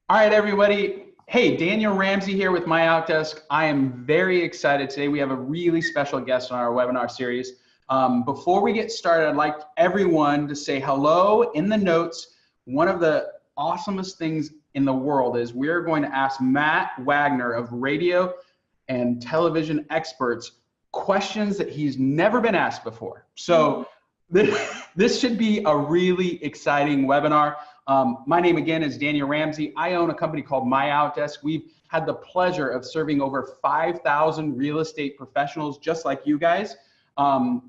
All right, everybody. Hey, Daniel Ramsey here with MyOutDesk. I am very excited today. We have a really special guest on our webinar series. Before we get started, I'd like everyone to say hello in the notes. One of the awesomest things in the world is we're going to ask Matt Wagner of radio and television experts questions that he's never been asked before. So this should be a really exciting webinar. My name again is Daniel Ramsey. I own a company called MyOutDesk. We've had the pleasure of serving over 5,000 real estate professionals just like you guys. And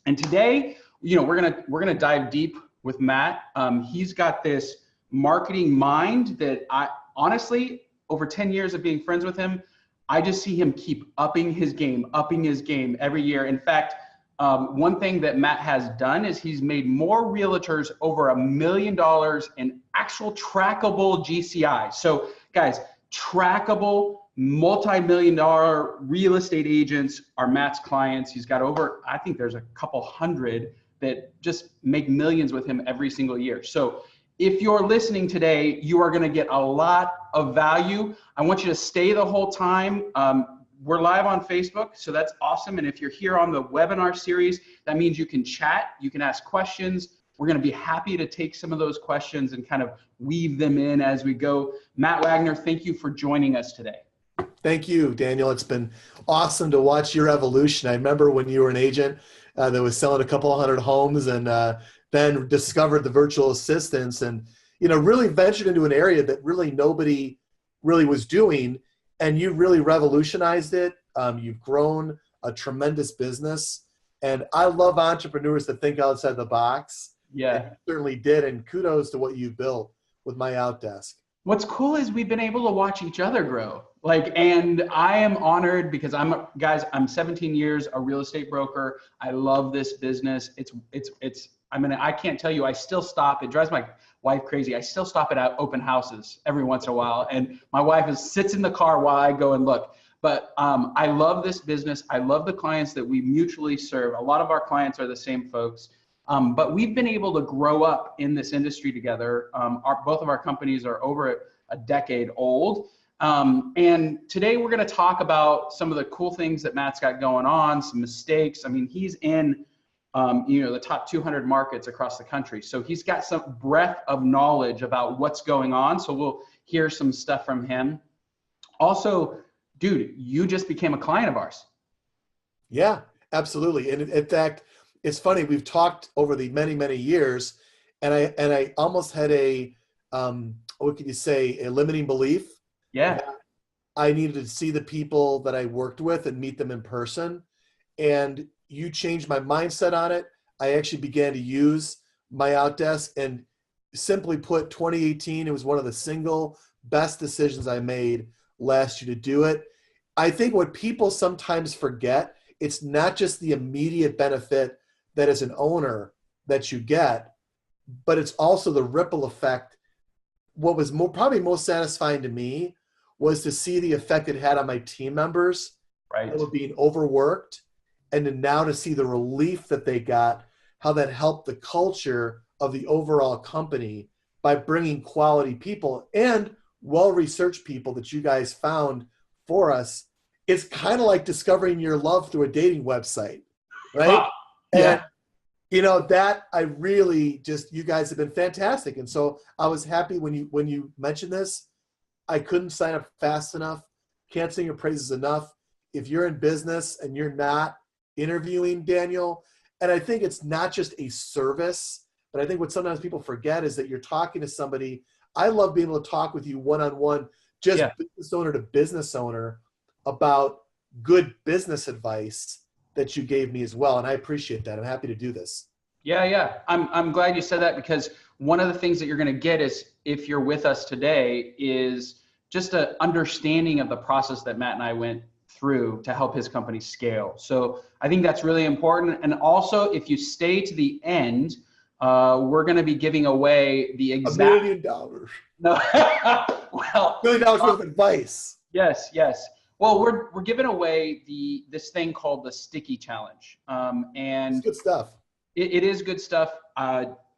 today, we're gonna dive deep with Matt. He's got this marketing mind that I honestly, over 10 years of being friends with him, I just see him keep upping his game every year. In fact, one thing that Matt has done is he's made more realtors over $1 million in actual trackable GCI. So guys, trackable multi-million-dollar real estate agents are Matt's clients. He's got over, I think there's a couple hundred that just make millions with him every single year. So if you're listening today, you are gonna get a lot of value. I want you to stay the whole time. We're live on Facebook, so that's awesome. And if you're here on the webinar series, that means you can chat, you can ask questions. We're gonna be happy to take some of those questions and kind of weave them in as we go. Matt Wagner, thank you for joining us today. Thank you, Daniel. It's been awesome to watch your evolution. I remember when you were an agent that was selling a couple of hundred homes and then discovered the virtual assistants and really ventured into an area that really nobody really was doing. And you really revolutionized it. You've grown a tremendous business. And I love entrepreneurs that think outside the box. Yeah. And you certainly did. And kudos to what you've built with MyOutDesk. What's cool is we've been able to watch each other grow. And I am honored because I'm 17 years a real estate broker. I love this business. I can't tell you, I still stop. It drives my wife crazy. I still stop at open houses every once in a while. And my wife sits in the car while I go and look. But I love this business. I love the clients that we mutually serve. A lot of our clients are the same folks. But we've been able to grow up in this industry together. Both of our companies are over a decade old. And today we're going to talk about some of the cool things that Matt's got going on, some mistakes. I mean, he's in the top 200 markets across the country. So he's got some breadth of knowledge about what's going on. So we'll hear some stuff from him. Also, dude, you just became a client of ours. Yeah, absolutely. And in fact, it's funny, we've talked over the many, many years, and I almost had a limiting belief. Yeah. I needed to see the people that I worked with and meet them in person. And you changed my mindset on it. I actually began to use MyOutDesk, and simply put, 2018, it was one of the single best decisions I made last year to do it. I think what people sometimes forget, it's not just the immediate benefit that as an owner that you get, but it's also the ripple effect. What was probably most satisfying to me was to see the effect it had on my team members. Right. That were being overworked. And then now to see the relief that they got, how that helped the culture of the overall company by bringing quality people and well-researched people that you guys found for us. It's kind of like discovering your love through a dating website, right? Yeah. And that I really you guys have been fantastic. And so I was happy when you mentioned this. I couldn't sign up fast enough. Can't sing your praises enough. If you're in business and you're not interviewing, Daniel, and I think it's not just a service, but I think what sometimes people forget is that you're talking to somebody. I love being able to talk with you one-on-one, business owner to business owner, about good business advice that you gave me as well. And I appreciate that. I'm happy to do this. Yeah. I'm glad you said that, because one of the things that you're going to get is, if you're with us today, is just an understanding of the process that Matt and I went through to help his company scale. So I think that's really important. And also, if you stay to the end, we're going to be giving away the exact $1 million. No, well, $1 million worth of advice. Yes. Well, we're giving away this thing called the Sticky Challenge, and it's good stuff. It is good stuff.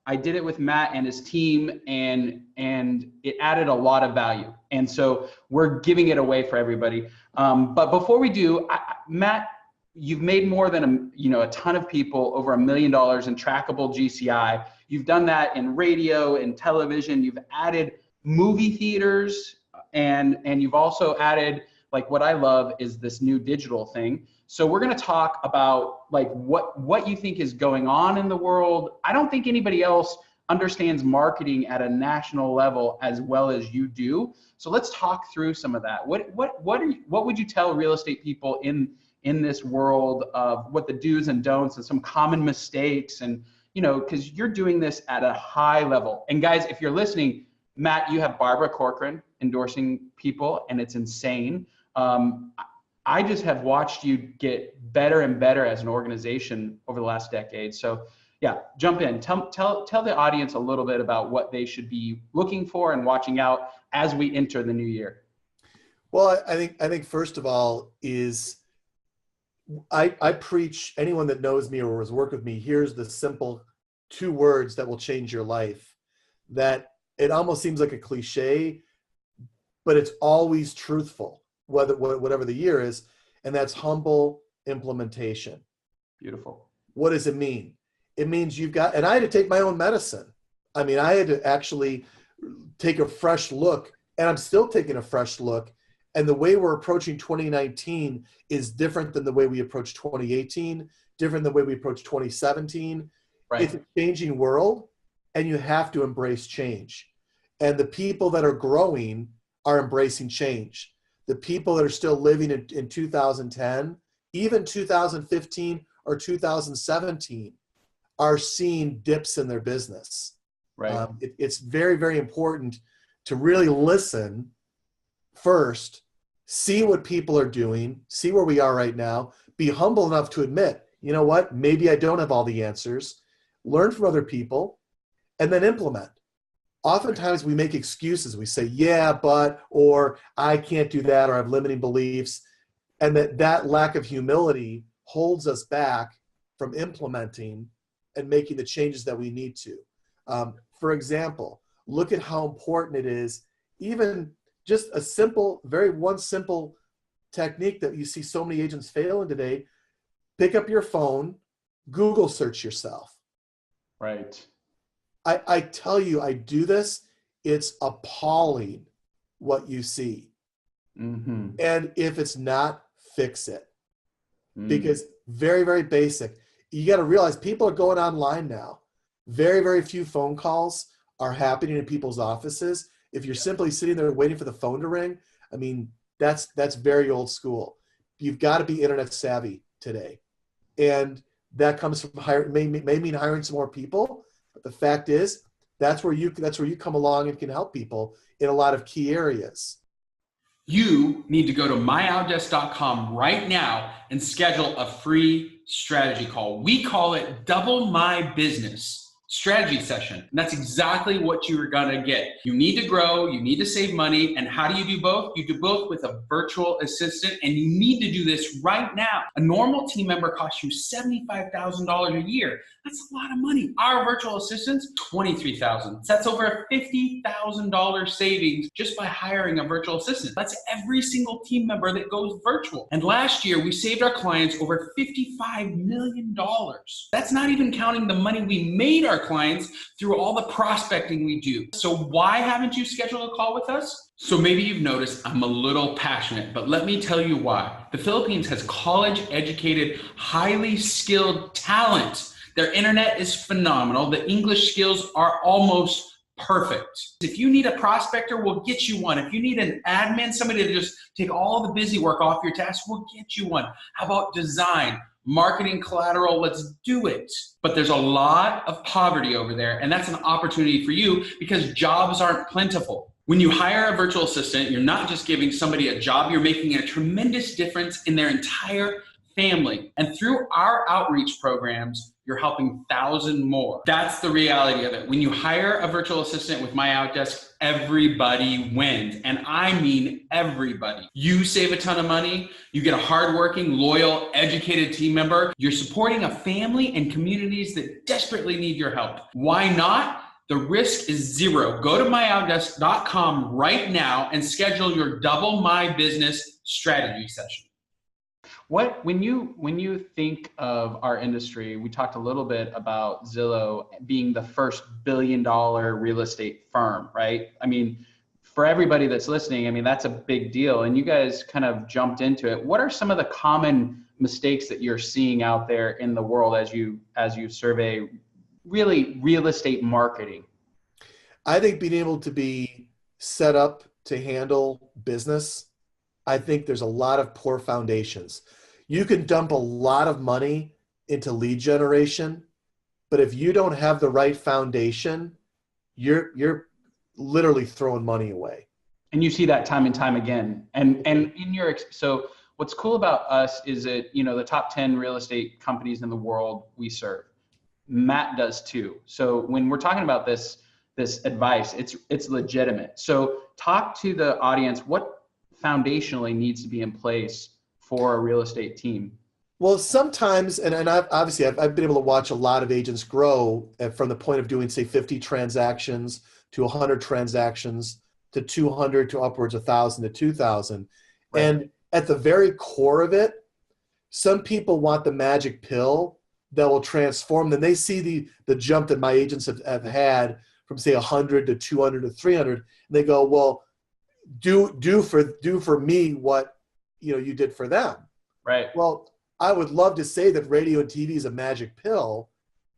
I did it with Matt and his team, and it added a lot of value. And so we're giving it away for everybody. But before we do, Matt, you've made more than a ton of people over $1 million in trackable GCI. You've done that in radio and television. You've added movie theaters, and you've also added, like, what I love is this new digital thing. So we're going to talk about like what you think is going on in the world. I don't think anybody else understands marketing at a national level as well as you do. So let's talk through some of that. What would you tell real estate people in this world of what the do's and don'ts and some common mistakes, and because you're doing this at a high level. And guys, if you're listening, Matt, you have Barbara Corcoran endorsing people, and it's insane. I just have watched you get better and better as an organization over the last decade. So yeah, jump in. Tell the audience a little bit about what they should be looking for and watching out as we enter the new year. Well, I think first of all is I preach, anyone that knows me or has worked with me, here's the simple 2 words that will change your life. That it almost seems like a cliche, but it's always truthful, whatever the year is, and that's humble implementation. Beautiful. What does it mean? It means you've got, and I had to take my own medicine. I mean, I had to actually take a fresh look, and I'm still taking a fresh look. And the way we're approaching 2019 is different than the way we approached 2018, different than the way we approached 2017. Right. It's a changing world, and you have to embrace change. And the people that are growing are embracing change. The people that are still living in 2010, even 2015 or 2017, are seeing dips in their business. Right. It's very, very important to really listen first, see what people are doing, see where we are right now, be humble enough to admit, you know what, maybe I don't have all the answers, learn from other people, and then implement. Oftentimes we make excuses. We say, yeah, but, or I can't do that, or I have limiting beliefs. And that lack of humility holds us back from implementing and making the changes that we need to. For example, look at how important it is, even just a simple, one simple technique that you see so many agents fail in today. Pick up your phone, Google search yourself. Right. I tell you, I do this. It's appalling what you see. Mm-hmm. And if it's not, fix it. Because very, very basic. You got to realize people are going online now. Very, very few phone calls are happening in people's offices. If you're simply sitting there waiting for the phone to ring, I mean, that's very old school. You've got to be internet savvy today. And that comes from may mean hiring some more people. But the fact is, that's where you come along and can help people in a lot of key areas. You need to go to MyOutDesk.com right now and schedule a free strategy call. We call it Double My Business Strategy Session. And that's exactly what you are gonna get. You need to grow, you need to save money, and how do you do both? You do both with a virtual assistant, and you need to do this right now. A normal team member costs you $75,000 a year. That's a lot of money. Our virtual assistants, $23,000. That's over a $50,000 savings just by hiring a virtual assistant. That's every single team member that goes virtual. And last year, we saved our clients over $55 million. That's not even counting the money we made our clients through all the prospecting we do. So why haven't you scheduled a call with us? So maybe you've noticed I'm a little passionate, but let me tell you why. The Philippines has college-educated, highly skilled talent. Their internet is phenomenal. The English skills are almost perfect. If you need a prospector, we'll get you one. If you need an admin, somebody to just take all the busy work off your task, we'll get you one. How about design? Marketing, collateral, let's do it. But there's a lot of poverty over there, and that's an opportunity for you because jobs aren't plentiful. When you hire a virtual assistant, you're not just giving somebody a job, you're making a tremendous difference in their entire family. And through our outreach programs, you're helping thousands more. That's the reality of it. When you hire a virtual assistant with MyOutDesk, everybody wins. And I mean everybody. You save a ton of money. You get a hardworking, loyal, educated team member. You're supporting a family and communities that desperately need your help. Why not? The risk is zero. Go to myoutdesk.com right now and schedule your Double My Business strategy session. When you think of our industry, we talked a little bit about Zillow being the first billion-dollar real estate firm, right? I mean, for everybody that's listening, I mean, that's a big deal. And you guys kind of jumped into it. What are some of the common mistakes that you're seeing out there in the world as you survey really real estate marketing? I think being able to be set up to handle business, I think there's a lot of poor foundations. You can dump a lot of money into lead generation, but if you don't have the right foundation, you're literally throwing money away. And you see that time and time again. And in your, so what's cool about us is that, you know, the top 10 real estate companies in the world we serve, Matt does too. So when we're talking about this advice, it's legitimate. So talk to the audience, what foundationally needs to be in place for a real estate team? Well, sometimes, and I've been able to watch a lot of agents grow from the point of doing, say, 50 transactions to 100 transactions to 200 to upwards of 1,000 to 2,000. Right. And at the very core of it, some people want the magic pill that will transform them. They see the jump that my agents have had from, say, 100 to 200 to 300, and they go, well, do for me what you did for them. Right. Well, I would love to say that radio and TV is a magic pill,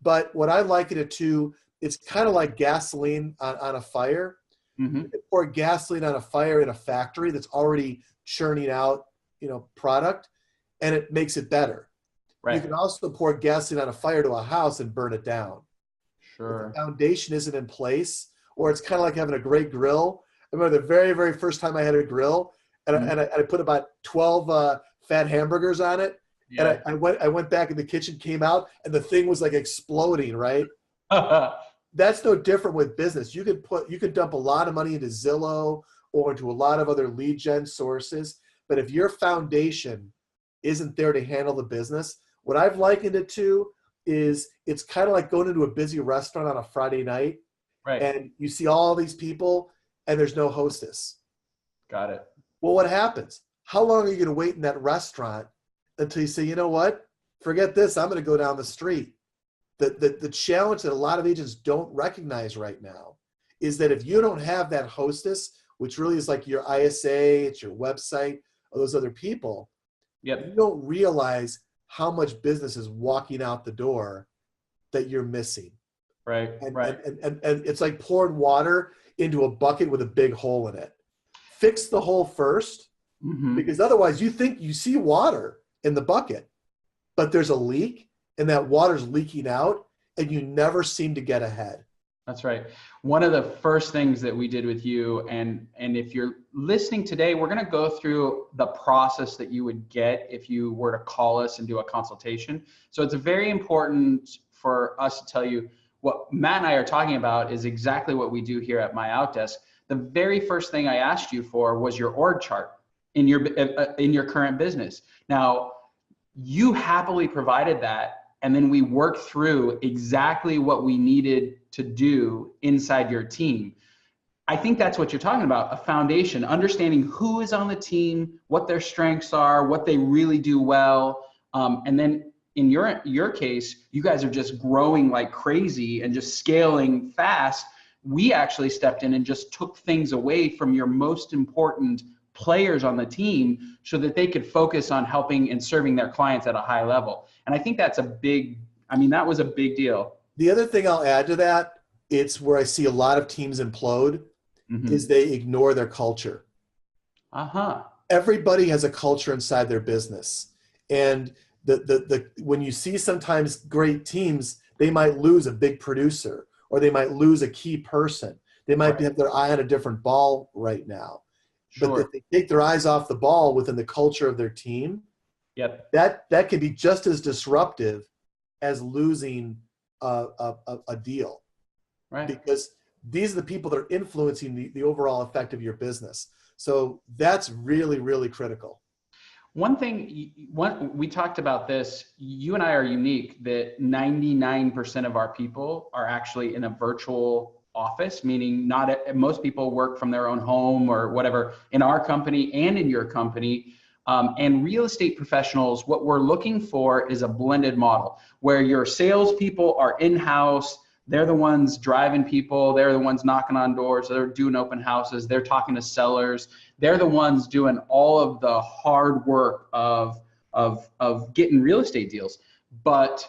but what I liken it to, it's kind of like gasoline on a fire. Mm-hmm. Or gasoline on a fire in a factory that's already churning out, product, and it makes it better. Right. You can also pour gasoline on a fire to a house and burn it down. Sure. If the foundation isn't in place, or it's kind of like having a great grill. I remember the very, very first time I had a grill, and I put about 12 fat hamburgers on it. Yeah. And I went back in the kitchen, came out, and the thing was like exploding, right? That's no different with business. You could dump a lot of money into Zillow or into a lot of other lead gen sources, but if your foundation isn't there to handle the business, what I've likened it to is it's kind of like going into a busy restaurant on a Friday night, right? And you see all these people and there's no hostess. Got it. Well, what happens? How long are you going to wait in that restaurant until you say, you know what? Forget this. I'm going to go down the street. The challenge that a lot of agents don't recognize right now is that if you don't have that hostess, which really is like your ISA, it's your website, or those other people, yep, you don't realize how much business is walking out the door that you're missing. Right, right. And it's like pouring water into a bucket with a big hole in it. Fix the hole first, mm-hmm, because otherwise you think you see water in the bucket, but there's a leak and that water's leaking out and you never seem to get ahead. That's right. One of the first things that we did with you, and if you're listening today, we're going to go through the process that you would get if you were to call us and do a consultation. So it's very important for us to tell you what Matt and I are talking about is exactly what we do here at MyOutDesk. The very first thing I asked you for was your org chart in your current business. Now, you happily provided that, and then we worked through exactly what we needed to do inside your team. I think that's what you're talking about, a foundation, understanding who is on the team, what their strengths are, what they really do well. And then in your case, you guys are just growing like crazy and just scaling fast. We actually stepped in and just took things away from your most important players on the team so that they could focus on helping and serving their clients at a high level. And I think that was a big deal. The other thing I'll add to that, it's where I see a lot of teams implode, mm-hmm, is they ignore their culture. Uh-huh. Everybody has a culture inside their business. And when you see sometimes great teams, they might lose a big producer or they might lose a key person. They might have their eye on a different ball right now. Sure. But if they take their eyes off the ball within the culture of their team, Yep. That can be just as disruptive as losing a deal, Right. because these are the people that are influencing the overall effect of your business. So that's really, really critical. One thing, we talked about this, you and I are unique that 99% of our people are actually in a virtual office, meaning most people work from their own home or whatever in our company and in your company. And real estate professionals, what we're looking for is a blended model where your salespeople are in-house. They're the ones driving people. They're the ones knocking on doors. They're doing open houses. They're talking to sellers. They're the ones doing all of the hard work of getting real estate deals. But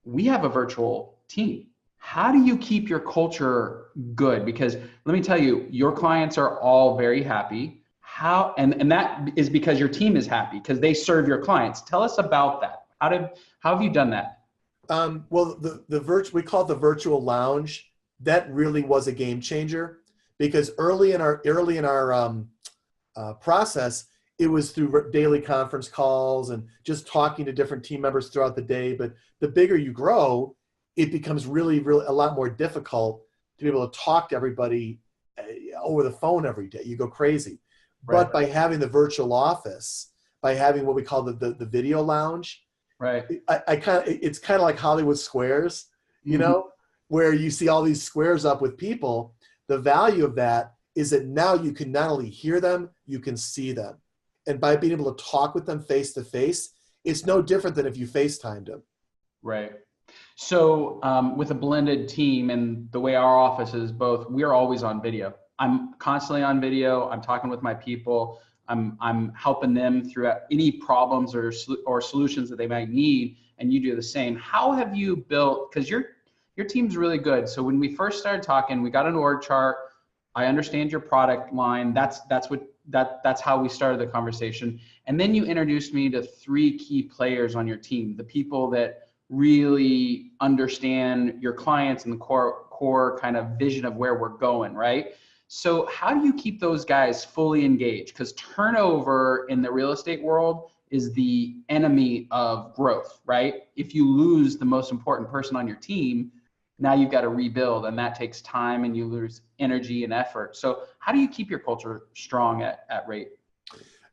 we have a virtual team. How do you keep your culture good? Because let me tell you, your clients are all very happy. How, and that is because your team is happy because they serve your clients. Tell us about that. How have you done that? Well, we call it the virtual lounge. That really was a game changer, because early in our process, it was through daily conference calls and just talking to different team members throughout the day. But the bigger you grow, it becomes really, really a lot more difficult to be able to talk to everybody over the phone every day. You go crazy. Right. But by having the virtual office, by having what we call the video lounge, Right. It's kind of like Hollywood Squares, you know, where you see all these squares up with people. The value of that is that now you can not only hear them, you can see them. And by being able to talk with them face to face, it's no different than if you FaceTimed them. Right. So with a blended team and the way our office is both, we're always on video. I'm constantly on video. I'm talking with my people. I'm helping them through any problems or solutions that they might need, and you do the same. How have you built, because your team's really good. So when we first started talking, we got an org chart. I understand your product line. That's how we started the conversation. And then you introduced me to 3 key players on your team, the people that really understand your clients and the core kind of vision of where we're going, right? So how do you keep those guys fully engaged? Because turnover in the real estate world is the enemy of growth, right? If you lose the most important person on your team, now you've got to rebuild, and that takes time and you lose energy and effort. So how do you keep your culture strong at Rate?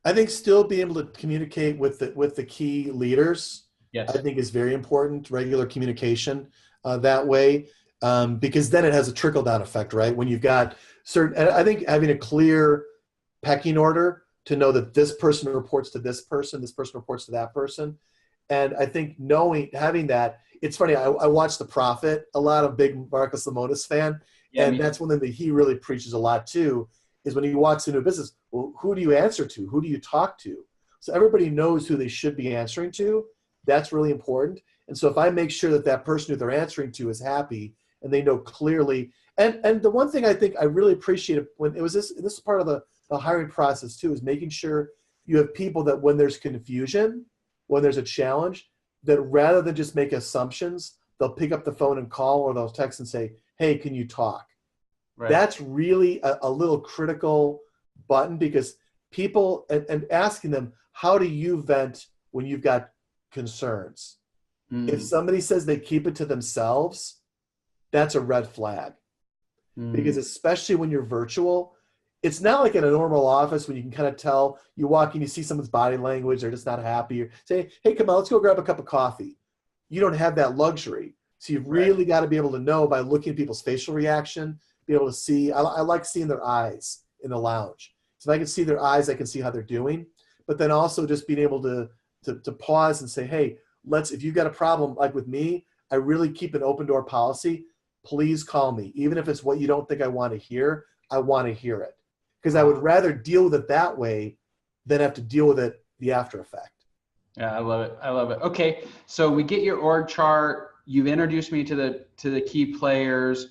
I think still being able to communicate with the key leaders, Yes. I think is very important. Regular communication that way, because then it has a trickle down effect, right? When you've got certain, I think having a clear pecking order to know that this person reports to this person reports to that person. And I think having that, it's funny, I watch The Prophet a lot. I'm a big Marcus Lemonis fan. Yeah, and that's one thing that he really preaches a lot too, is when he walks into a business, well, who do you answer to? Who do you talk to? So everybody knows who they should be answering to. That's really important. And so if I make sure that that person who they're answering to is happy and they know clearly, and the one thing I think I really appreciated when it was this is part of the hiring process too, is making sure you have people that when there's confusion, when there's a challenge, that rather than just make assumptions, they'll pick up the phone and call, or they'll text and say, hey, can you talk? Right. That's really a little critical button, because people, and asking them, how do you vent when you've got concerns? If somebody says they keep it to themselves, that's a red flag. Because especially when you're virtual, it's not like in a normal office when you can kind of tell, you walk in, you see someone's body language, they're just not happy, or say, hey, come on, let's go grab a cup of coffee. You don't have that luxury. So you've really got to be able to know by looking at people's facial reaction, be able to see. I like seeing their eyes in the lounge. So if I can see their eyes, I can see how they're doing. But then also just being able to pause and say, hey, if you've got a problem like with me, I really keep an open door policy. Please call me. Even if it's what you don't think I want to hear, I want to hear it. Because I would rather deal with it that way than have to deal with it the after effect. Yeah, I love it. I love it. Okay, so we get your org chart. You've introduced me to the key players.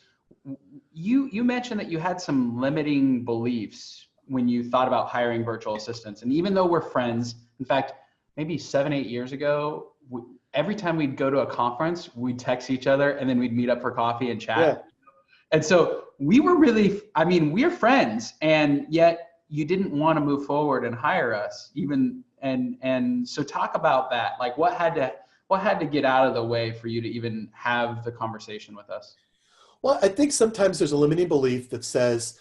You mentioned that you had some limiting beliefs when you thought about hiring virtual assistants. And even though we're friends, in fact, maybe 7-8 years ago, every time we'd go to a conference, we'd text each other and then we'd meet up for coffee and chat. Yeah. And so we were we're friends, and yet you didn't want to move forward and hire us, even And so talk about that. Like what had to get out of the way for you to even have the conversation with us? Well, I think sometimes there's a limiting belief that says,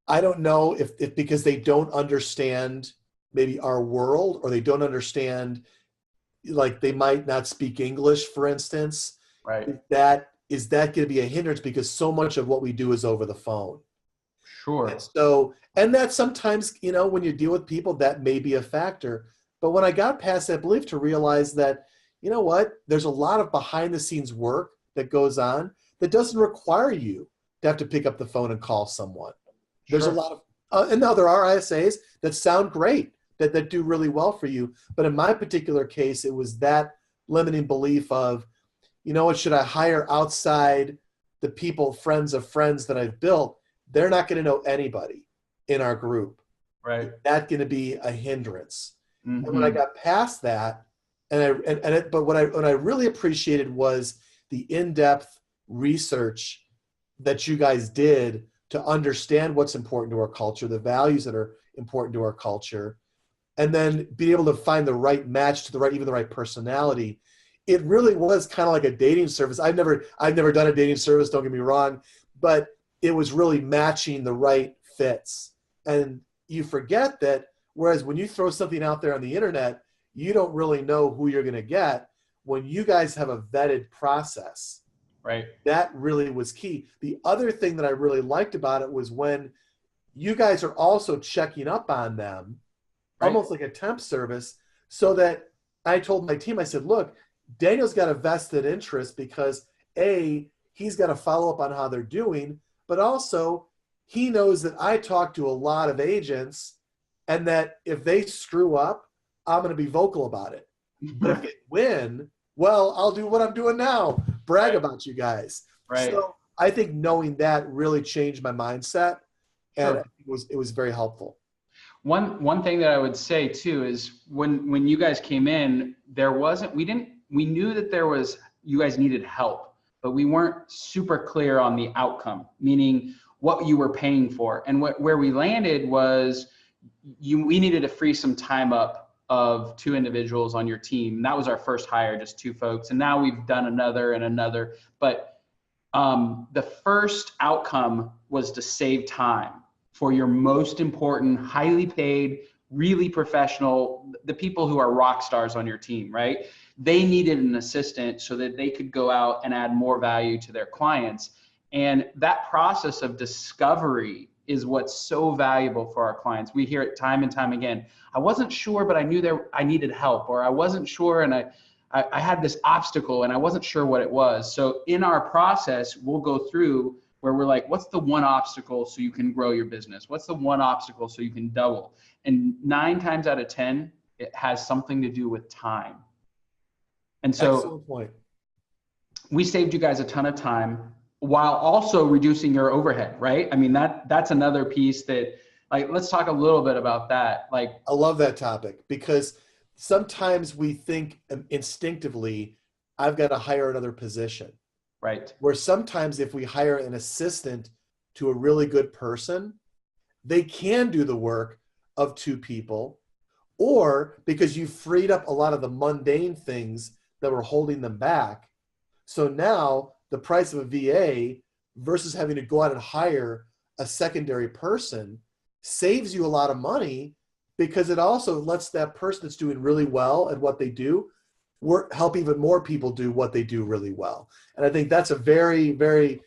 I don't know if because they don't understand maybe our world, or they don't understand, like they might not speak English, for instance. Right. Is that going to be a hindrance because so much of what we do is over the phone? And Sure. so, and that sometimes, when you deal with people, that may be a factor. But when I got past that belief to realize that, you know what, there's a lot of behind the scenes work that goes on that doesn't require you to have to pick up the phone and call someone. There's a Sure. lot of, and now there are ISAs that sound great, that do really well for you. But in my particular case, it was that limiting belief of, you know what, should I hire outside the people, friends of friends that I've built? They're not going to know anybody in our group. Right. That's going to be a hindrance. And when I Mm-hmm. got past that, but what I really appreciated was the in-depth research that you guys did to understand what's important to our culture, the values that are important to our culture, and then be able to find the right match to even the right personality. It really was kind of like a dating service. I've never done a dating service, don't get me wrong, but it was really matching the right fits. And you forget that, whereas when you throw something out there on the internet, you don't really know who you're going to get. When you guys have a vetted process, Right. that really was key. The other thing that I really liked about it was when you guys are also checking up on them, Right. almost like a temp service, so that I told my team, I said, look, Daniel's got a vested interest because he's got to follow up on how they're doing, but also he knows that I talk to a lot of agents and that if they screw up, I'm going to be vocal about it. But if they win, well, I'll do what I'm doing now, brag about you guys. Right. So I think knowing that really changed my mindset, and Sure. it was very helpful. One thing that I would say too is when you guys came in, we knew that you guys needed help, but we weren't super clear on the outcome, meaning what you were paying for. And where we landed was we needed to free some time up of 2 individuals on your team. And that was our first hire, just 2 folks. And now we've done another and another. But the first outcome was to save time for your most important, highly paid, really professional, the people who are rock stars on your team, right? They needed an assistant so that they could go out and add more value to their clients. And that process of discovery is what's so valuable for our clients. We hear it time and time again. I wasn't sure, but I knew I needed help, or I wasn't sure and I had this obstacle and I wasn't sure what it was. So in our process, we'll go through where we're like, what's the one obstacle so you can grow your business? What's the one obstacle so you can double? And 9 times out of 10, it has something to do with time. And so Excellent point. we saved you guys a ton of time while also reducing your overhead, right? I mean, that's another piece that, like, let's talk a little bit about that. Like, I love that topic because sometimes we think instinctively, I've got to hire another position. right. Where sometimes if we hire an assistant to a really good person, they can do the work of 2 people, or because you freed up a lot of the mundane things that were holding them back. So now the price of a VA versus having to go out and hire a secondary person saves you a lot of money, because it also lets that person that's doing really well at what they do help even more people do what they do really well. And I think that's a very, very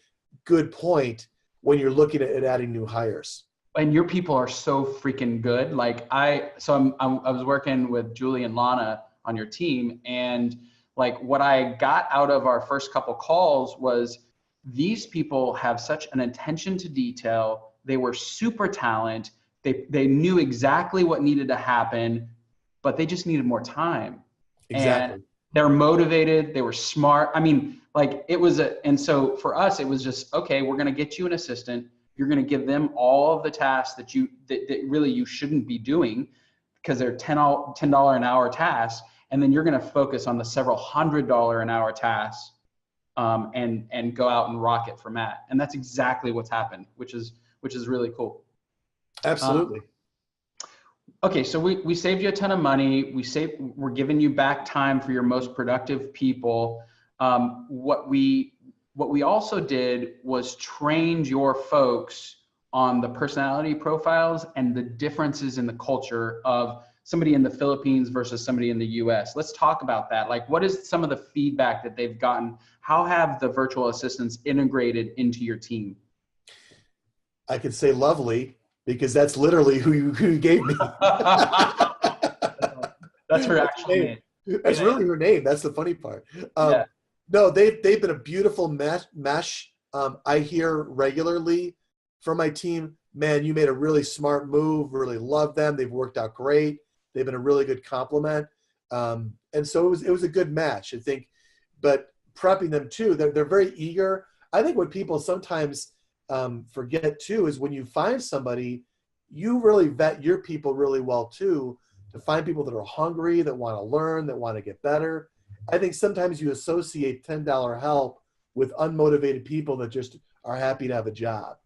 good point when you're looking at adding new hires. And your people are so freaking good. Like I was working with Julie and Lana on your team, and like what I got out of our first couple calls was these people have such an attention to detail. They were super talented. They knew exactly what needed to happen, but they just needed more time. Exactly. And they're motivated. They were smart. I mean, like and so for us, it was just, okay, we're going to get you an assistant. You're going to give them all of the tasks that really you shouldn't be doing because they're $10 an hour tasks. And then you're going to focus on the several $100 an hour tasks and go out and rock it for Matt. And that's exactly what's happened, which is really cool. Absolutely. Okay, so we saved you a ton of money. We're giving you back time for your most productive people. What we also did was trained your folks on the personality profiles and the differences in the culture of somebody in the Philippines versus somebody in the US. Let's talk about that. Like, what is some of the feedback that they've gotten? How have the virtual assistants integrated into your team? I could say lovely because that's literally who you gave me. That's her That's her actual name. name. That's Yeah. really her name. That's the funny part. Yeah. No, they've been a beautiful mesh. I hear regularly from my team, man, you made a really smart move. Really love them. They've worked out great. They've been a really good compliment. And so it was a good match, I think. But prepping them too, they're very eager. I think what people sometimes forget too is when you find somebody, you really vet your people really well too, to find people that are hungry, that want to learn, that want to get better. I think sometimes you associate $10 help with unmotivated people that just are happy to have a job.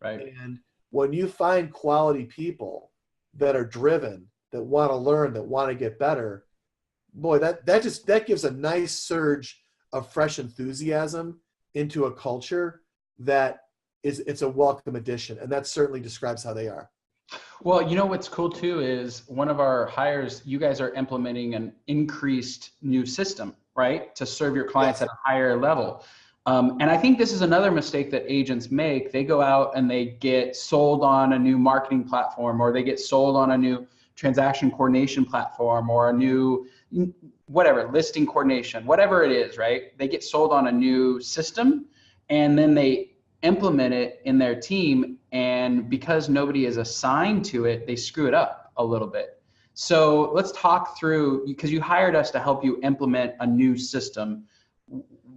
Right. And when you find quality people that are driven, that want to learn, that want to get better, boy, that gives a nice surge of fresh enthusiasm into a culture that it's a welcome addition. And that certainly describes how they are. Well, you know what's cool too is one of our hires, you guys are implementing an increased new system, right? To serve your clients Yes. at a higher level. And I think this is another mistake that agents make. They go out and they get sold on a new marketing platform, or they get sold on a new transaction coordination platform, or a new whatever, listing coordination, whatever it is, right? They get sold on a new system and then they implement it in their team, and because nobody is assigned to it, they screw it up a little bit. So let's talk through, because you hired us to help you implement a new system.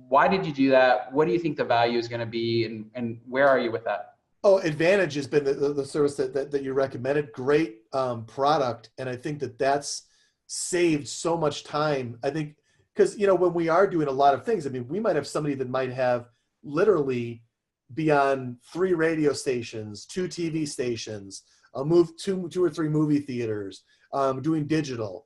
Why did you do that? What do you think the value is going to be, and where are you with that? Oh, Advantage has been the service that you recommended. Great product. And I think that's saved so much time. I think because, when we are doing a lot of things, I mean, we might have somebody that might have literally be on 3 radio stations, 2 TV stations, move two or 3 movie theaters, doing digital.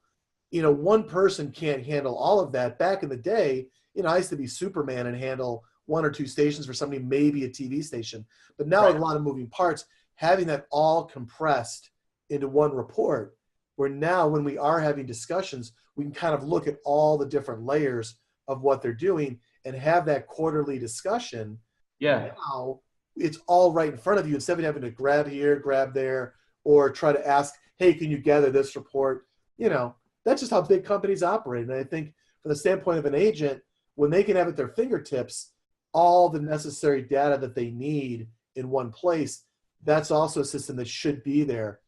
One person can't handle all of that. Back in the day, I used to be Superman and handle 1 or 2 stations for somebody, maybe a TV station. But now Right. with a lot of moving parts, having that all compressed into one report, where now when we are having discussions, we can kind of look at all the different layers of what they're doing and have that quarterly discussion. Yeah. Now it's all right in front of you instead of having to grab here, grab there, or try to ask, hey, can you gather this report? That's just how big companies operate. And I think from the standpoint of an agent, when they can have at their fingertips all the necessary data that they need in one place, that's also a system that should be there.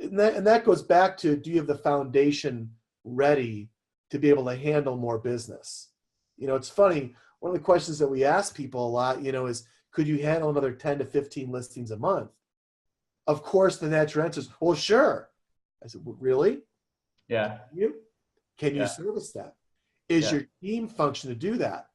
And that goes back to, do you have the foundation ready to be able to handle more business? It's funny. One of the questions that we ask people a lot, is, could you handle another 10 to 15 listings a month? Of course, the natural answer is, well, sure. I said, well, really? Yeah. Can you Yeah. service that? Is Yeah. your team function to do that?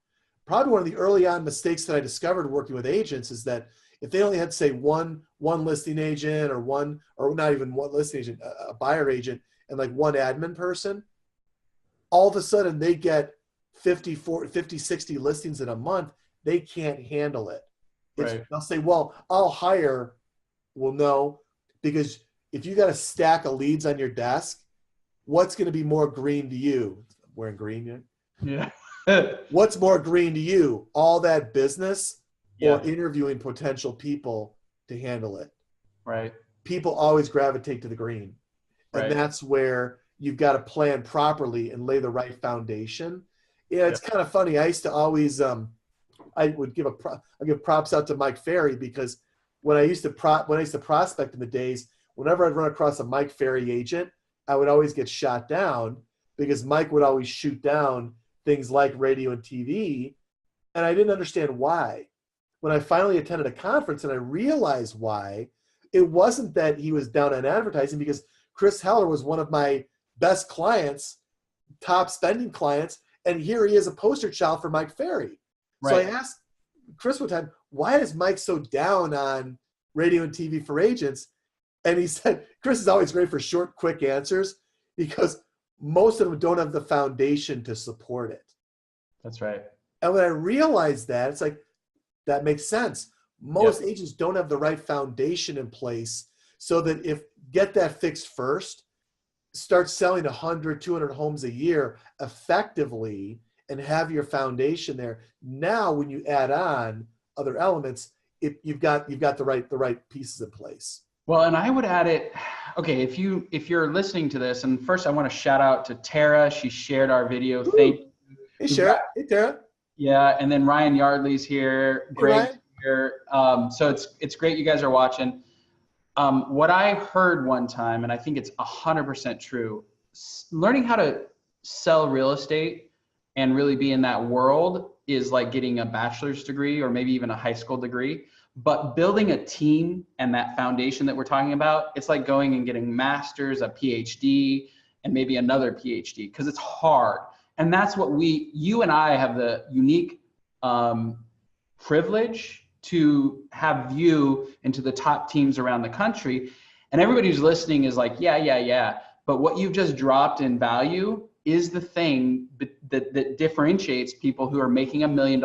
Probably one of the early on mistakes that I discovered working with agents is that if they only had, say, one listing agent, or not even one listing agent, a buyer agent, and like one admin person, all of a sudden they get 50, 60 listings in a month. They can't handle it. Right. They'll say, well, I'll hire. Well, no, because if you got a stack of leads on your desk, what's going to be more green to you? Wearing green, yeah. Yeah. What's more green to you? All that business, or Yeah. interviewing potential people to handle it? Right. People always gravitate to the green. And Right. that's where you've got to plan properly and lay the right foundation. Yeah, it's Yeah. kind of funny. I used to always, I would give props out to Mike Ferry, because when I used to prospect in the days, whenever I'd run across a Mike Ferry agent, I would always get shot down, because Mike would always shoot down things like radio and TV, and I didn't understand why. When I finally attended a conference and I realized why, it wasn't that he was down on advertising, because Chris Heller was one of my best clients, top spending clients, and here he is, a poster child for Mike Ferry. So I Right. asked Chris one time, why is Mike so down on radio and TV for agents? And he said, Chris is always great for short, quick answers because most of them don't have the foundation to support it. That's right. And when I realized that, it's like, that makes sense. Most agents don't have the right foundation in place so that if get that fixed first, start selling 100, 200 homes a year effectively and have your foundation there. Now, when you add on other elements, you've got the right pieces in place. Well, and I would add it. Okay, if you're listening to this, and first I want to shout out to Tara. She shared our video. Woo. Thank you. Hey, Sharon. Hey, Tara. Yeah, and then Ryan Yardley's here. Hey, Greg's Ryan. here. So it's great you guys are watching. What I heard one time, and I think it's 100% true, learning how to sell real estate and really be in that world is like getting a bachelor's degree or maybe even a high school degree. But building a team and that foundation that we're talking about, it's like going and getting master's, a PhD, and maybe another PhD, because it's hard. And that's what you and I have the unique privilege to have view into the top teams around the country. And everybody who's listening is like, yeah. But what you've just dropped in value is the thing that differentiates people who are making $1 million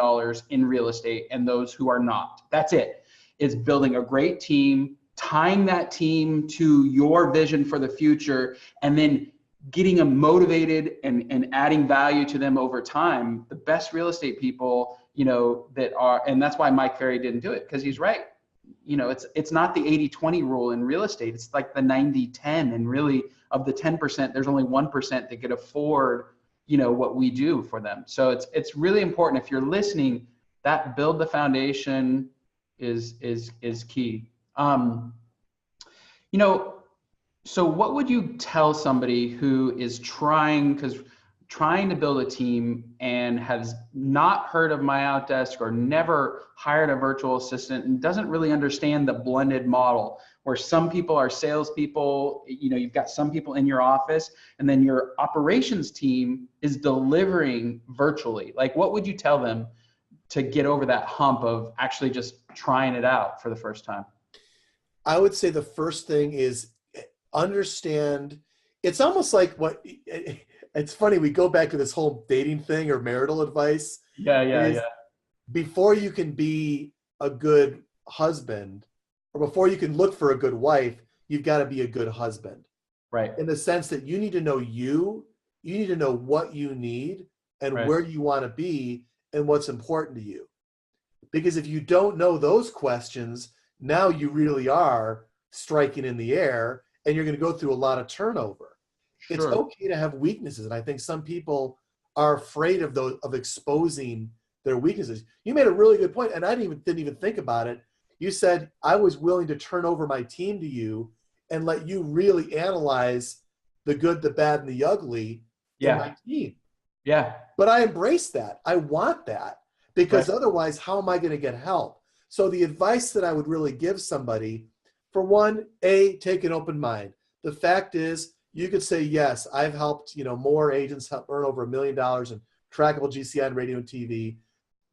in real estate and those who are not. That's it. It's building a great team, tying that team to your vision for the future, and then getting them motivated and adding value to them over time. The best real estate people, that are, and that's why Mike Ferry didn't do it, because he's right. It's not the 80-20 rule in real estate. It's like the 90-10, and really of the 10%, there's only 1% that could afford, what we do for them. So it's really important. If you're listening, that build the foundation is key. So what would you tell somebody who is trying to build a team and has not heard of MyOutDesk or never hired a virtual assistant and doesn't really understand the blended model, where some people are salespeople, you've got some people in your office, and then your operations team is delivering virtually? Like, what would you tell them to get over that hump of actually just trying it out for the first time? I would say the first thing is understand. It's almost like it's funny, we go back to this whole dating thing or marital advice. Yeah. Before you can be a good husband, or before you can look for a good wife, you've got to be a good husband. Right. In the sense that you need to know you need to know what you need and Right. where you want to be and what's important to you. Because if you don't know those questions, now you really are striking in the air and you're going to go through a lot of turnover. Sure. It's okay to have weaknesses. And I think some people are afraid of exposing their weaknesses. You made a really good point, and I didn't even think about it. You said, I was willing to turn over my team to you and let you really analyze the good, the bad, and the ugly in my team. Yeah. But I embrace that. I want that, because otherwise, how am I going to get help? So the advice that I would really give somebody, for one, take an open mind. The fact is, you could say, yes, I've helped, more agents help earn over $1 million in trackable GCI and radio and TV.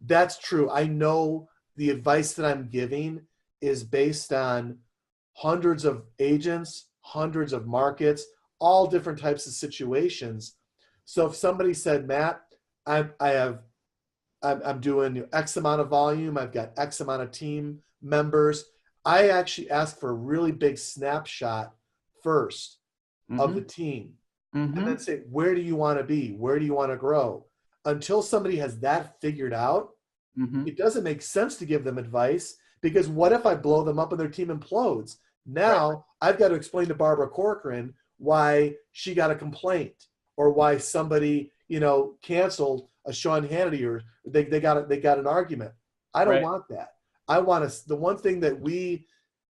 That's true. I know the advice that I'm giving is based on hundreds of agents, hundreds of markets, all different types of situations. So if somebody said, Matt, I'm doing X amount of volume, I've got X amount of team members, I actually ask for a really big snapshot first of the team. And then say, where do you want to be? Where do you want to grow? Until somebody has that figured out, it doesn't make sense to give them advice, because what if I blow them up and their team implodes? Now I've got to explain to Barbara Corcoran why she got a complaint, or why somebody, canceled a Sean Hannity, or they got an argument. I don't want that. I want to, the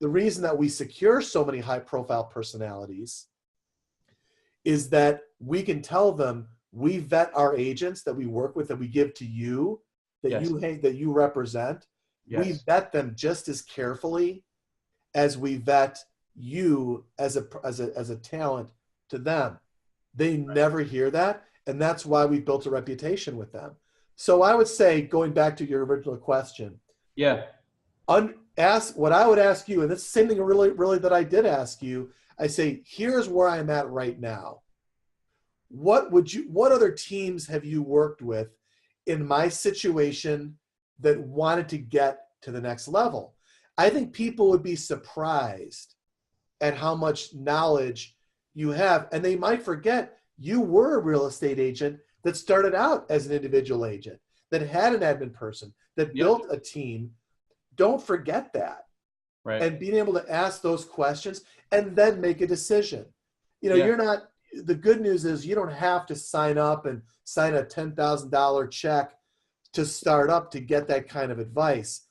reason that we secure so many high profile personalities is that we can tell them, we vet our agents that we work with, that we give to you, that you represent. We vet them just as carefully as we vet you as a talent to them. They never hear that, and that's why we built a reputation with them. So I would say, going back to your original question, Ask what I would ask you, and it's the same thing really that I did ask you. I say, here's where I'm at right now. What other teams have you worked with in my situation that wanted to get to the next level? I think people would be surprised at how much knowledge you have, and they might forget you were a real estate agent that started out as an individual agent, that had an admin person, that built a team. Don't forget that. Right. And being able to ask those questions and then make a decision. You're not, the good news is you don't have to sign up and sign a $10,000 check to start up to get that kind of advice.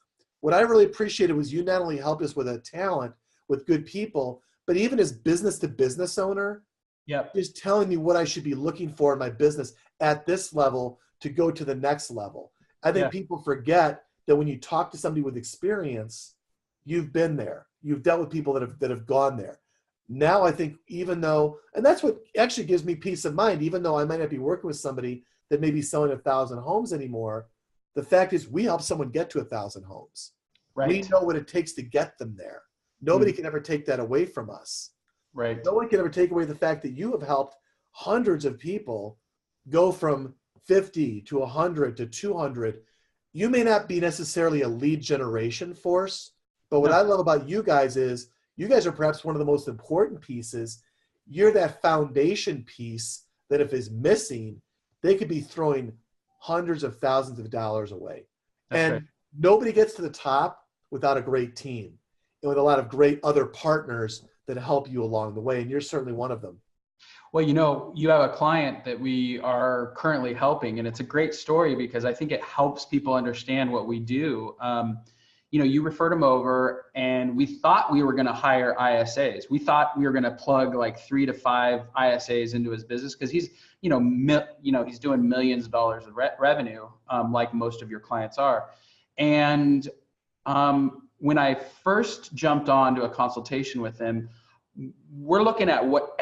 What I really appreciated was you not only helped us with a talent, with good people, but even as business to business owner, just telling me what I should be looking for in my business at this level to go to the next level. I think people forget that when you talk to somebody with experience, you've been there. You've dealt with people that have gone there. Now I think even though, and that's what actually gives me peace of mind, even though I might not be working with somebody that may be selling 1,000 homes anymore, the fact is we help someone get to 1,000 homes. Right. We know what it takes to get them there. Nobody can ever take that away from us. Right. No one can ever take away the fact that you have helped hundreds of people go from 50 to 100 to 200. You may not be necessarily a lead generation force, but what I love about you guys is you guys are perhaps one of the most important pieces. You're that foundation piece that if is missing, they could be throwing hundreds of thousands of dollars away. That's right. Nobody gets to the top without a great team and with a lot of great other partners that help you along the way. And you're certainly one of them. Well, you have a client that we are currently helping, and it's a great story because I think it helps people understand what we do. You referred him over, and we thought we were going to hire ISAs. We thought we were going to plug like 3 to 5 ISAs into his business because he's, he's doing millions of dollars of revenue, like most of your clients are. And when I first jumped on to a consultation with him, we're looking at what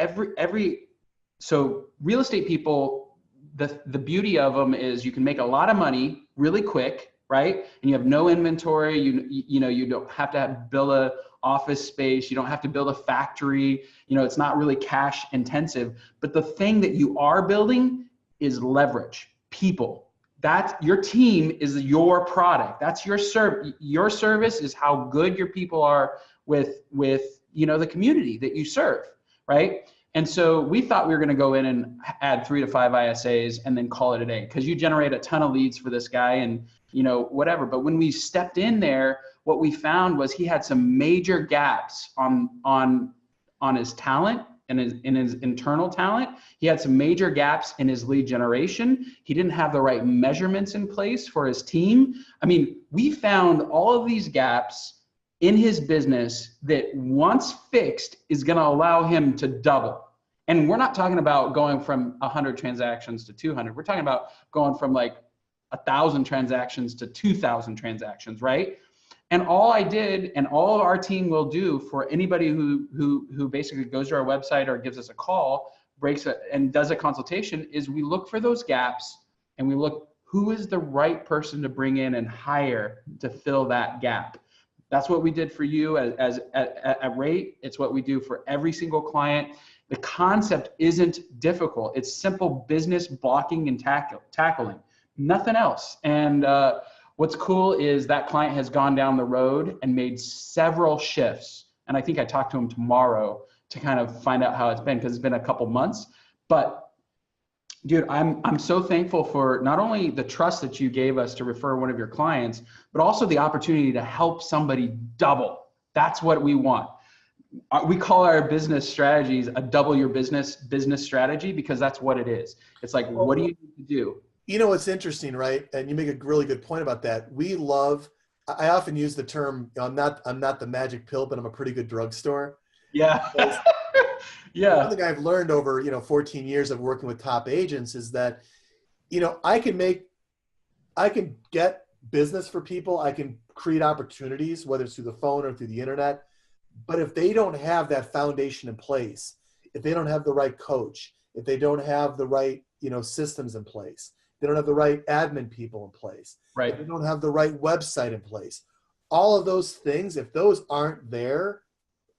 so real estate people, the beauty of them is you can make a lot of money really quick, right? And you have no inventory. You don't have to build a office space. You don't have to build a factory. It's not really cash intensive. But the thing that you are building is leverage, people. Your team is your product. That's your service. Your service is how good your people are with the community that you serve, right? And so we thought we were going to go in and add 3 to 5 ISAs and then call it a day because you generate a ton of leads for this guy and whatever. But when we stepped in there, what we found was he had some major gaps on his talent and in his internal talent. He had some major gaps in his lead generation. He didn't have the right measurements in place for his team. I mean, we found all of these gaps in his business that once fixed is going to allow him to double. And we're not talking about going from 100 transactions to 200. We're talking about going from like 1,000 transactions to 2,000 transactions, right? And all I did, and all of our team will do for anybody who basically goes to our website or gives us a call, and does a consultation, is we look for those gaps and we look who is the right person to bring in and hire to fill that gap. That's what we did for you at Rate. It's what we do for every single client. The concept isn't difficult. It's simple business blocking and tackling, nothing else. And what's cool is that client has gone down the road and made several shifts. And I think I talked to him tomorrow to kind of find out how it's been because it's been a couple months. But dude, I'm so thankful for not only the trust that you gave us to refer one of your clients, but also the opportunity to help somebody double. That's what we want. We call our business strategies a double your business strategy because that's what it is. It's like, what do you need to do? It's interesting, right? And you make a really good point about that. I often use the term, I'm not the magic pill, but I'm a pretty good drugstore. Yeah. Yeah. One thing I've learned over, 14 years of working with top agents is that, I can get business for people. I can create opportunities, whether it's through the phone or through the internet. But if they don't have that foundation in place, if they don't have the right coach, if they don't have the right, systems in place, they don't have the right admin people in place, right? if they don't have the right website in place, all of those things, if those aren't there,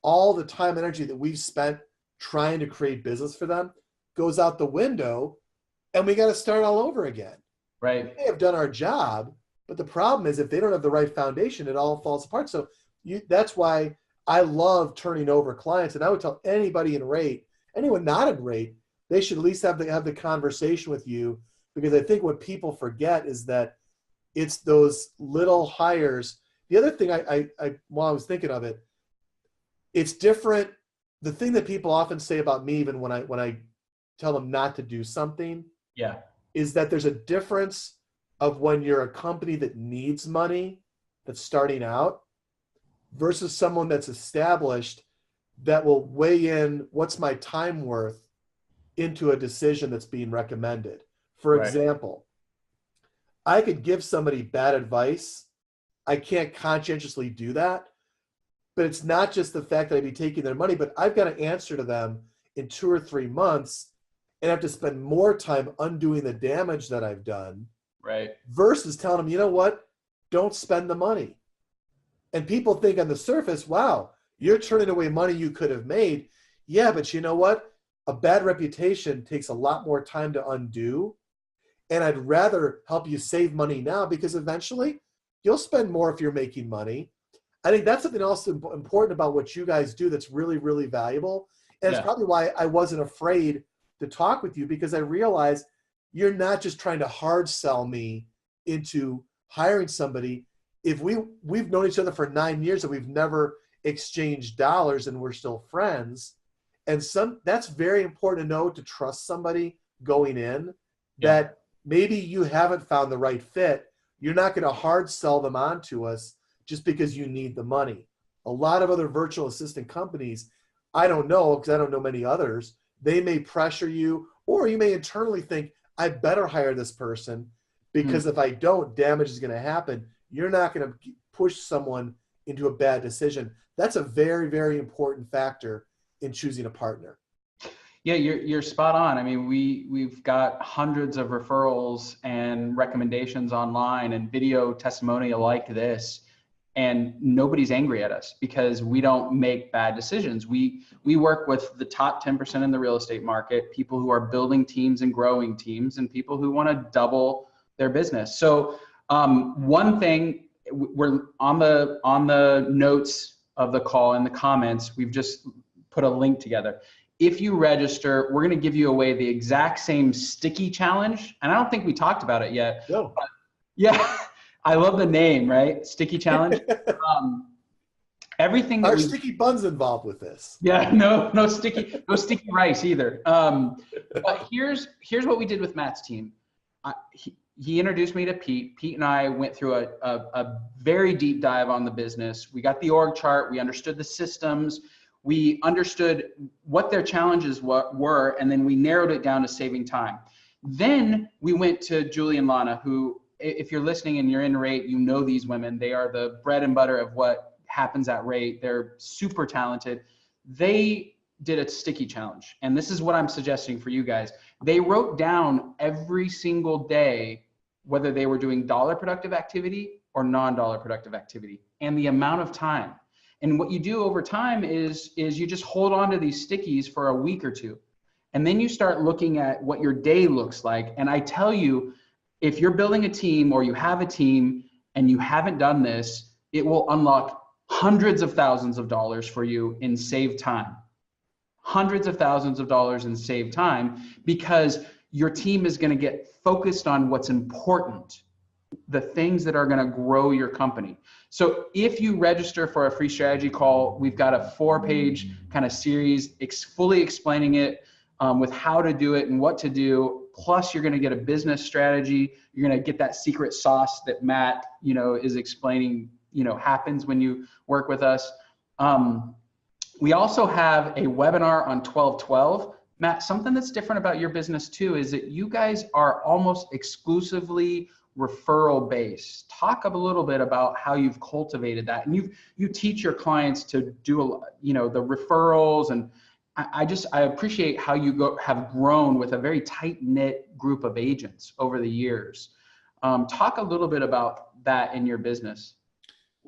all the time and energy that we've spent trying to create business for them goes out the window, and we got to start all over again. Right. We may have done our job, but the problem is if they don't have the right foundation, it all falls apart. So that's why I love turning over clients. And I would tell anybody in rate, anyone not in rate, they should at least have the conversation with you, because I think what people forget is that it's those little hires. The other thing while I was thinking of it, it's different. The thing that people often say about me, even when I tell them not to do something, is that there's a difference of when you're a company that needs money, that's starting out, versus someone that's established that will weigh in what's my time worth into a decision that's being recommended. For example, I could give somebody bad advice. I can't conscientiously do that, but it's not just the fact that I'd be taking their money, but I've got to answer to them in 2 or 3 months and have to spend more time undoing the damage that I've done, versus telling them, you know what, don't spend the money. And people think on the surface, wow, you're turning away money you could have made. Yeah, but you know what? A bad reputation takes a lot more time to undo. And I'd rather help you save money now, because eventually you'll spend more if you're making money. I think that's something else important about what you guys do that's really, really valuable. And it's probably why I wasn't afraid to talk with you, because I realized you're not just trying to hard sell me into hiring somebody. If we've known each other for 9 years and we've never exchanged dollars and we're still friends, and that's very important to know, to trust somebody going in, that maybe you haven't found the right fit. You're not going to hard sell them onto us just because you need the money. A lot of other virtual assistant companies, I don't know, because I don't know many others, they may pressure you, or you may internally think, I better hire this person, because if I don't, damage is going to happen. You're not going to push someone into a bad decision. That's a very, very important factor in choosing a partner. Yeah, you're spot on. I mean, we've got hundreds of referrals and recommendations online and video testimonial like this, and nobody's angry at us because we don't make bad decisions. We work with the top 10% in the real estate market, people who are building teams and growing teams, and people who want to double their business. So one thing, we're on the notes of the call in the comments, we've just put a link together. If you register, we're going to give you away the exact same sticky challenge. And I don't think we talked about it yet. No. But yeah, I love the name, right? Sticky challenge. Everything that sticky buns involved with this. Yeah, no sticky rice either. But here's what we did with Matt's team. He introduced me to Pete. Pete and I went through a very deep dive on the business. We got the org chart. We understood the systems. We understood what their challenges were, and then we narrowed it down to saving time. Then we went to Julie and Lana, who, if you're listening and you're in Rate, you know these women. They are the bread and butter of what happens at Rate. They're super talented. They did a sticky challenge, and this is what I'm suggesting for you guys. They wrote down every single day whether they were doing dollar productive activity or non-dollar productive activity, and the amount of time. And what you do over time is you just hold on to these stickies for a week or two. And then you start looking at what your day looks like. And I tell you, if you're building a team or you have a team and you haven't done this, it will unlock hundreds of thousands of dollars for you in saved time. Hundreds of thousands of dollars in saved time, because your team is going to get focused on what's important, the things that are going to grow your company. So if you register for a free strategy call, we've got a 4-page kind of series fully explaining it with how to do it and what to do. Plus you're going to get a business strategy. You're going to get that secret sauce that Matt, is explaining, happens when you work with us. We also have a webinar on 12/12. Matt, something that's different about your business too is that you guys are almost exclusively referral based. Talk a little bit about how you've cultivated that, and you teach your clients to do the referrals, and I appreciate how you have grown with a very tight knit group of agents over the years. Talk a little bit about that in your business.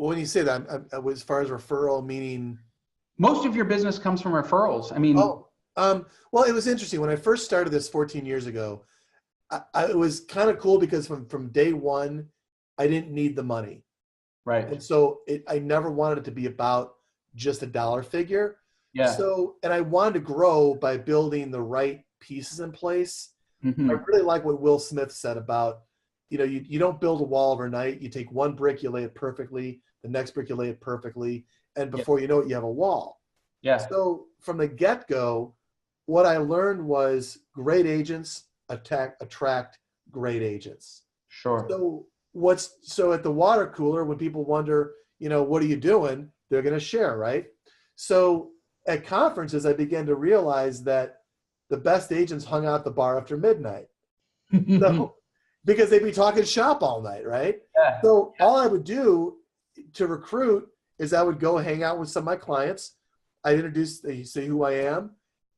Well, when you say that, as far as referral, meaning. Most of your business comes from referrals. I mean, Oh, well, it was interesting. When I first started this 14 years ago, it was kind of cool because from day one, I didn't need the money. right. And so I never wanted it to be about just a dollar figure. Yeah. So, and I wanted to grow by building the right pieces in place. I Hmm. really like what Will Smith said about, you don't build a wall overnight. You take one brick, you lay it perfectly. The next brick, you lay it perfectly. And Yeah. before you know it, you have a wall. Yeah. So from the get-go, what I learned was great agents attract great agents. Sure. So at the water cooler, when people wonder, what are you doing? They're going to share, right? So at conferences, I began to realize that the best agents hung out at the bar after midnight. So because they'd be talking shop all night, right? Yeah. So all I would do to recruit is I would go hang out with some of my clients. I'd introduce, they say who I am.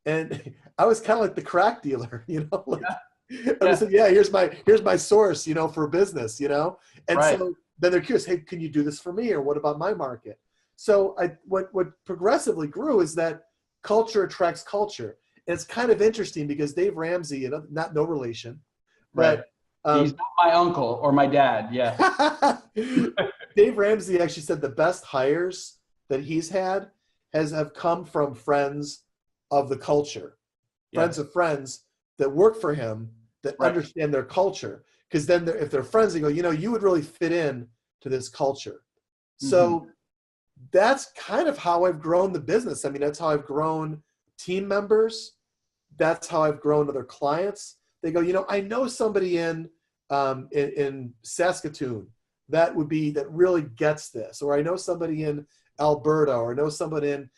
And I was kind of like the crack dealer, like Yeah. I Yeah. just said, yeah, here's my source, for business, And Right. so then they're curious, hey, can you do this for me? Or what about my market? So what progressively grew is that culture attracts culture. And it's kind of interesting because Dave Ramsey, not no relation, Right. but He's not my uncle or my dad. Yeah. Dave Ramsey actually said the best hires that he's had have come from friends of the culture, friends Yes. of friends that work for him that Right. understand their culture. Because then if they're friends, they go, you would really fit in to this culture. Hmm. So that's kind of how I've grown the business. I mean, that's how I've grown team members. That's how I've grown other clients. They go, I know somebody in Saskatoon that really gets this, or I know somebody in Alberta, or I know somebody in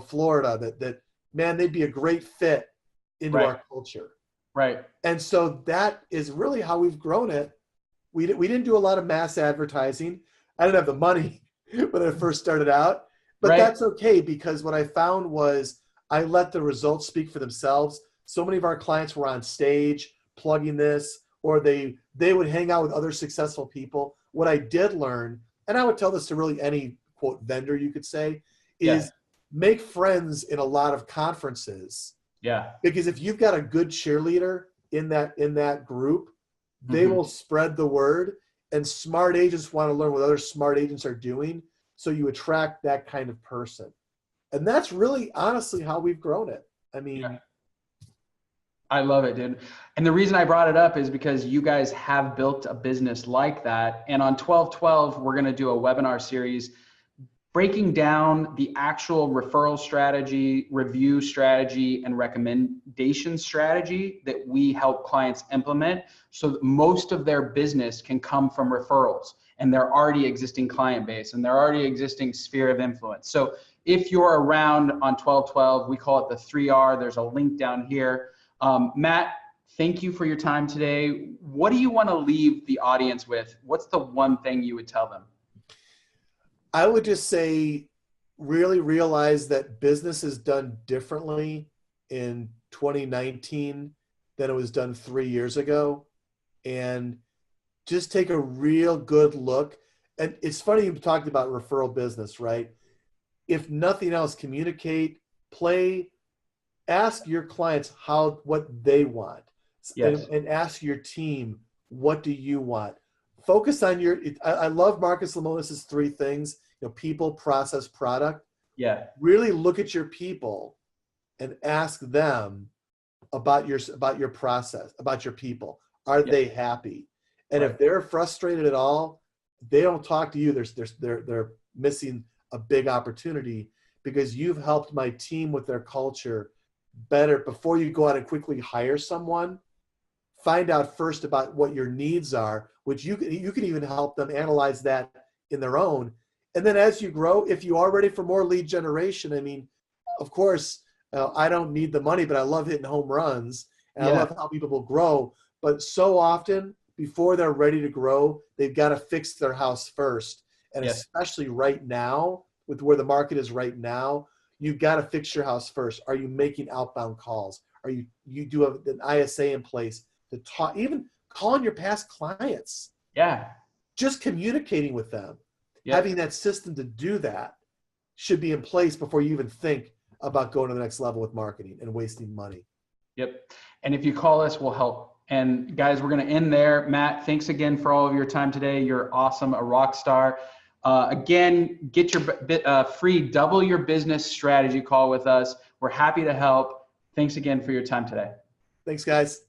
Florida that man, they'd be a great fit into Right. our culture. Right. And so that is really how we've grown it. We didn't do a lot of mass advertising. I didn't have the money when I first started out, but Right. that's okay because what I found was I let the results speak for themselves. So many of our clients were on stage plugging this, or they would hang out with other successful people. What I did learn, and I would tell this to really any quote vendor you could say, Yeah. is make friends in a lot of conferences. Yeah. Because if you've got a good cheerleader in that group, they Hmm. will spread the word, and smart agents want to learn what other smart agents are doing. So you attract that kind of person. And that's really honestly how we've grown it. I Yeah. mean, I love it, dude. And the reason I brought it up is because you guys have built a business like that. And on 12/12, we're going to do a webinar series breaking down the actual referral strategy, review strategy, and recommendation strategy that we help clients implement so that most of their business can come from referrals and their already existing client base and their already existing sphere of influence. So if you're around on 12/12, we call it the 3R. There's a link down here. Matt, thank you for your time today. What do you want to leave the audience with? What's the one thing you would tell them? I would just say really realize that business is done differently in 2019 than it was done 3 years ago. And just take a real good look. And it's funny you talked about referral business, right? If nothing else, communicate, play, ask your clients what they want, and, Yes. and ask your team, what do you want? Focus on I love Marcus Lemonis's 3 things, people, process, product. Yeah. Really look at your people and ask them about your process, about your people. Are Yeah. they happy? And Right. if they're frustrated at all, they don't talk to you. They're missing a big opportunity because you've helped my team with their culture better. Before you go out and quickly hire someone, find out first about what your needs are, which you can even help them analyze that in their own. And then as you grow, if you are ready for more lead generation, I mean, of course, I don't need the money, but I love hitting home runs, and I Yeah. love how people will grow. But so often, before they're ready to grow, they've got to fix their house first. And Yes. especially right now, with where the market is right now, you've got to fix your house first. Are you making outbound calls? Are you do have an ISA in place to talk, even calling your past clients, Yeah. just communicating with them. Yep. Having that system to do that should be in place before you even think about going to the next level with marketing and wasting money. Yep. And if you call us, we'll help. And guys, we're going to end there. Matt, thanks again for all of your time today. You're awesome, a rock star. Again, get your free double your business strategy call with us. We're happy to help. Thanks again for your time today. Thanks, guys.